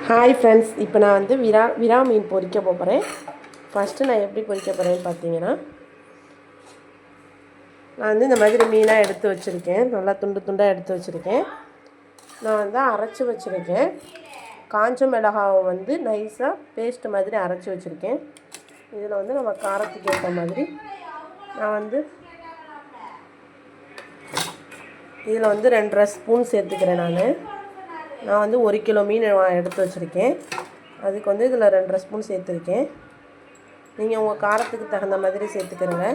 Hi friends, இப்போ நான் வந்து விரா மீன் பொரிக்க போகிறேன். ஃபஸ்ட்டு நான் எப்படி பொரிக்க போகிறேன்னு பார்த்தீங்கன்னா, நான் வந்து இந்த மாதிரி மீனாக எடுத்து வச்சுருக்கேன். நல்லா துண்டு துண்டாக எடுத்து வச்சுருக்கேன். நான் வந்து அரைச்சி வச்சுருக்கேன். காஞ்ச மிளகாவை வந்து நைஸாக பேஸ்ட் மாதிரி அரைச்சி வச்சுருக்கேன். இதில் வந்து நம்ம காரத்துக்கு ஏற்ற மாதிரி நான் வந்து இதில் வந்து 2.5 ஸ்பூன் சேர்த்துக்கிறேன். நான் வந்து 1 கிலோ மீன் எடுத்து வச்சுருக்கேன். அதுக்கு வந்து இதில் 2.5 ஸ்பூன் சேர்த்துருக்கேன். நீங்கள் உங்கள் காரத்துக்கு தகுந்த மாதிரி சேர்த்துக்கிறங்க.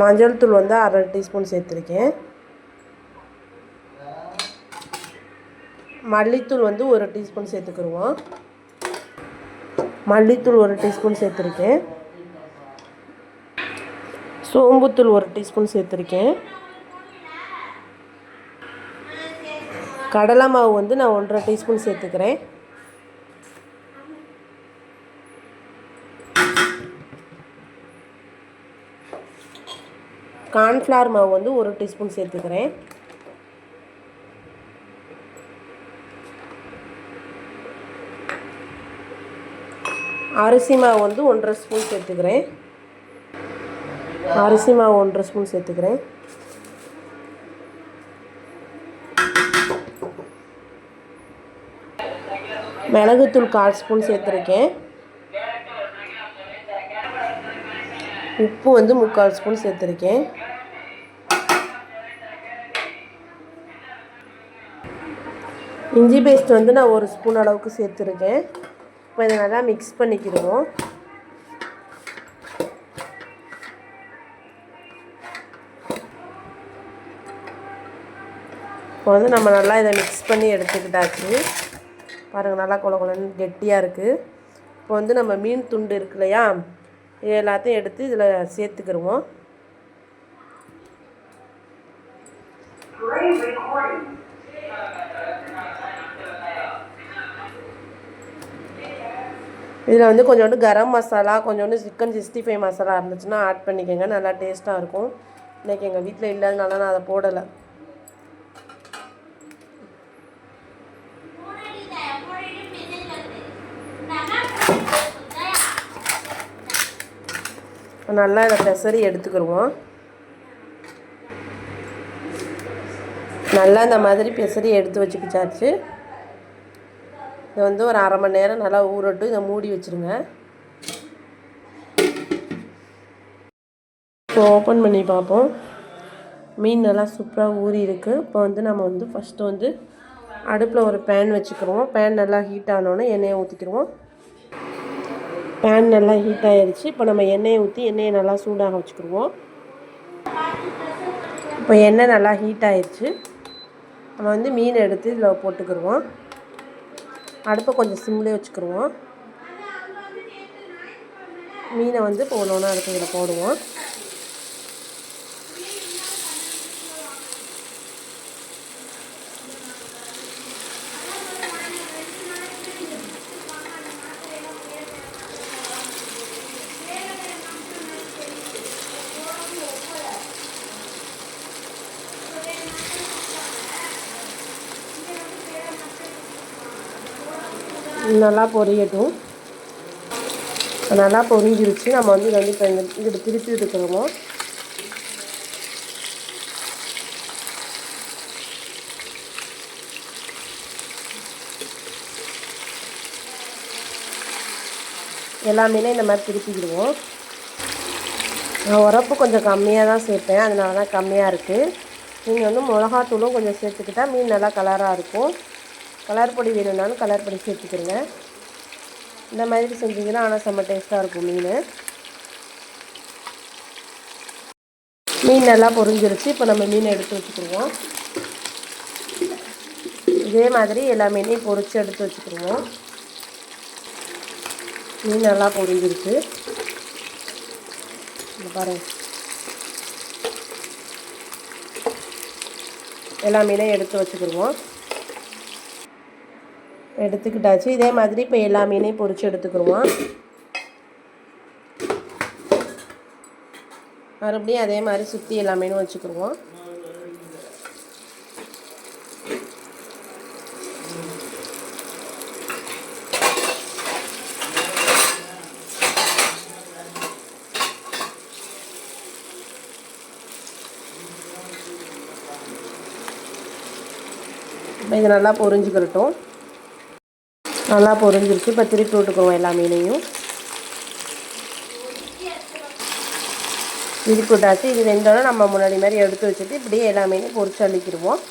மஞ்சள் தூள் வந்து 1/2 டீஸ்பூன் சேர்த்துருக்கேன். மல்லித்தூள் வந்து 1 டீஸ்பூன் சேர்த்துக்கிடுவோம். மல்லித்தூள் 1 டீஸ்பூன் சேர்த்துருக்கேன். சோம்புத்தூள் 1 டீஸ்பூன் சேர்த்துருக்கேன். கடலை மாவு வந்து நான் 1.5 டீஸ்பூன் சேர்த்துக்கிறேன். கார்ன்ஃப்ளவர் மாவு வந்து 1 டீஸ்பூன் சேர்த்துக்கிறேன். அரிசி மாவு வந்து 1.5 ஸ்பூன் சேர்த்துக்கிறேன். அரிசி மாவு 1.5 ஸ்பூன் சேர்த்துக்கிறேன். மிளகுத்தூள் 1/4 ஸ்பூன் சேர்த்துருக்கேன். உப்பு வந்து 3/4 ஸ்பூன் சேர்த்துருக்கேன். இஞ்சி பேஸ்ட் வந்து நான் 1 ஸ்பூன் அளவுக்கு சேர்த்துருக்கேன். இப்போ இதை நல்லா மிக்ஸ் பண்ணிக்கிடுவோம். இப்போ வந்து நம்ம நல்லா இதை மிக்ஸ் பண்ணி எடுத்துக்கிட்டாச்சு. பாருங்கள், நல்லா கொலன்னு கெட்டியாக இருக்குது. இப்போ வந்து நம்ம மீன் துண்டு இருக்கு இல்லையா, இது எல்லாத்தையும் எடுத்து இதில் சேர்த்துக்கிடுவோம். இதில் வந்து கொஞ்சோண்டு கரம் மசாலா, கொஞ்சோண்டு சிக்கன் 65 மசாலா இருந்துச்சுன்னா ஆட் பண்ணிக்கோங்க. நல்லா டேஸ்ட்டாக இருக்கும். இன்றைக்கி எங்கள் வீட்டில் இல்லாதனால நான் அதை போடலை. நல்லா இதை பெசரி எடுத்துக்கிடுவோம். நல்லா இந்த மாதிரி பெசரி எடுத்து வச்சுக்கிச்சாச்சு. இதை வந்து ஒரு 1/2 மணி நேரம் நல்லா ஊறட்டும். இதை மூடி வச்சுருங்க. இப்போ ஓப்பன் பண்ணி பார்ப்போம். மீன் நல்லா சூப்பராக ஊறி இருக்குது. இப்போ வந்து நம்ம வந்து ஃபஸ்ட்டு வந்து அடுப்பில் ஒரு பேன் வச்சுக்கிடுவோம். பேன் நல்லா ஹீட் ஆனோன்னே எண்ணெயை ஊற்றிக்கிடுவோம். பேன் நல்லா ஹீட் ஆகிடுச்சு. இப்போ நம்ம எண்ணெயை ஊற்றி எண்ணெயை நல்லா சூடாக வச்சுக்கிடுவோம். இப்போ எண்ணெய் நல்லா ஹீட் ஆகிடுச்சு. நம்ம வந்து மீன் எடுத்து இதில் போட்டுக்கிடுவோம். அடுப்பை கொஞ்சம் சிம்லேயே வச்சுக்கிடுவோம். மீனை வந்து இப்போ ஒன்று அடுத்து இதில் போடுவோம். நல்லா பொரியட்டும். நல்லா பொரிஞ்சிருச்சு. நம்ம வந்து இதை வந்து இப்போ இங்கிட்டு திருப்பி எடுக்கிறோமோ. எல்லாமே இந்த மாதிரி திருப்பிக்கிடுவோம். நான் உரப்பு கொஞ்சம் கம்மியாக தான் சேர்ப்பேன், அதனால தான் கம்மியாக இருக்குது. நீங்கள் வந்து மிளகாத்தூளும் கொஞ்சம் சேர்த்துக்கிட்டால் மீன் நல்லா கலராக இருக்கும். கலர் பொடி வேணும்னாலும் கலர் பொடி சேர்த்துக்கிறங்க. இந்த மாதிரி செஞ்சிங்கன்னா ஆனால் செம்ம டேஸ்ட்டாக இருக்கும். மீன் நல்லா பொரிஞ்சிருச்சு. இப்போ நம்ம மீனை எடுத்து வச்சுக்கிடுவோம். இதே மாதிரி எல்லா மீனையும் பொரித்து எடுத்து வச்சுக்கிடுவோம். மீன் நல்லா பொரிஞ்சிருச்சு. பாருங்கள், எல்லா மீனையும் எடுத்து வச்சுக்கிடுவோம். எடுத்துக்கிட்டாச்சு. இதே மாதிரி இப்போ எல்லா மீனையும் பொரித்து எடுத்துக்கிடுவோம். மறுபடியும் அதே மாதிரி சுற்றி எல்லா மீனும் வச்சுக்கிடுவோம். இது நல்லா பொரிஞ்சுக்கிறட்டும். நல்லா பொரிஞ்சிருச்சு. இப்போ திருப்பி விட்டுக்குவோம் எல்லா மீனையும். திருப்பி விட்டாச்சு. இது வெந்தோடனே நம்ம முன்னாடி மாதிரி எடுத்து வச்சுட்டு இப்படியே எல்லா மீனையும் பொரிச்சு அள்ளிக்கிடுவோம்.